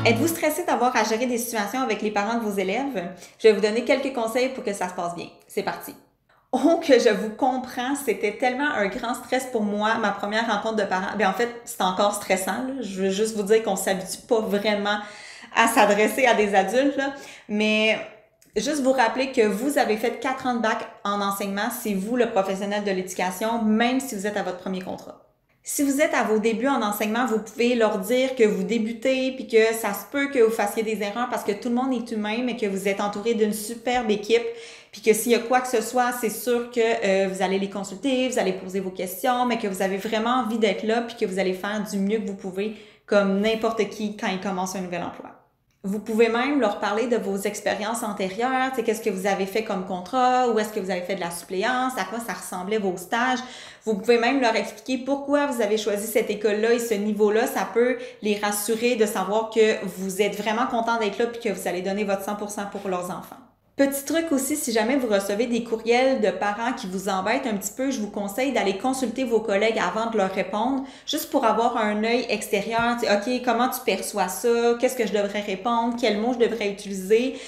Êtes-vous stressé d'avoir à gérer des situations avec les parents de vos élèves? Je vais vous donner quelques conseils pour que ça se passe bien. C'est parti. Oh, que je vous comprends, c'était tellement un grand stress pour moi, ma première rencontre de parents. En fait, c'est encore stressant, là. Je veux juste vous dire qu'on s'habitue pas vraiment à s'adresser à des adultes, là. Mais juste vous rappeler que vous avez fait 4 ans de bac en enseignement, c'est vous le professionnel de l'éducation, même si vous êtes à votre premier contrat. Si vous êtes à vos débuts en enseignement, vous pouvez leur dire que vous débutez puis que ça se peut que vous fassiez des erreurs parce que tout le monde est humain, mais que vous êtes entouré d'une superbe équipe puis que s'il y a quoi que ce soit, c'est sûr que vous allez les consulter, vous allez poser vos questions, mais que vous avez vraiment envie d'être là puis que vous allez faire du mieux que vous pouvez comme n'importe qui quand il commence un nouvel emploi. Vous pouvez même leur parler de vos expériences antérieures, qu'est-ce que vous avez fait comme contrat, où est-ce que vous avez fait de la suppléance, à quoi ça ressemblait vos stages. Vous pouvez même leur expliquer pourquoi vous avez choisi cette école-là et ce niveau-là. Ça peut les rassurer de savoir que vous êtes vraiment content d'être là puis que vous allez donner votre 100% pour leurs enfants. Petit truc aussi, si jamais vous recevez des courriels de parents qui vous embêtent un petit peu, je vous conseille d'aller consulter vos collègues avant de leur répondre, juste pour avoir un œil extérieur. OK, comment tu perçois ça? Qu'est-ce que je devrais répondre? Quels mots je devrais utiliser?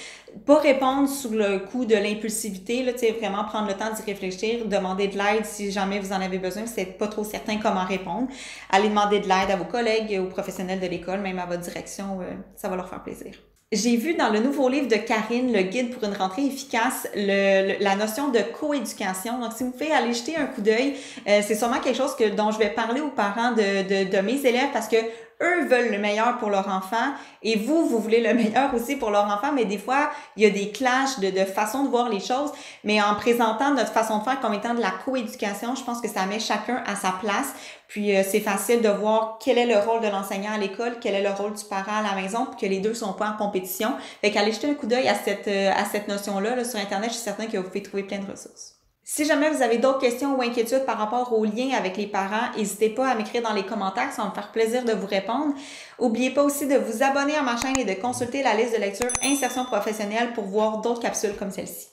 Pas répondre sous le coup de l'impulsivité, là, vraiment prendre le temps d'y réfléchir, demander de l'aide si jamais vous en avez besoin, si vous n'êtes pas trop certain comment répondre. Allez demander de l'aide à vos collègues, aux professionnels de l'école, même à votre direction, ça va leur faire plaisir. J'ai vu dans le nouveau livre de Karine, le guide pour une rentrée efficace, la notion de coéducation. Donc, si vous pouvez aller jeter un coup d'œil, c'est sûrement quelque chose dont je vais parler aux parents de mes élèves parce que eux veulent le meilleur pour leur enfant et vous voulez le meilleur aussi pour leur enfant, mais des fois, il y a des clashs de façon de voir les choses, mais en présentant notre façon de faire comme étant de la coéducation, je pense que ça met chacun à sa place, puis c'est facile de voir quel est le rôle de l'enseignant à l'école, quel est le rôle du parent à la maison, puis que les deux sont pas en compétition. Fait qu'allez jeter un coup d'œil à cette notion-là là, sur Internet, je suis certaine que vous pouvez trouver plein de ressources. Si jamais vous avez d'autres questions ou inquiétudes par rapport au lien avec les parents, n'hésitez pas à m'écrire dans les commentaires, ça va me faire plaisir de vous répondre. N'oubliez pas aussi de vous abonner à ma chaîne et de consulter la liste de lecture Insertion professionnelle pour voir d'autres capsules comme celle-ci.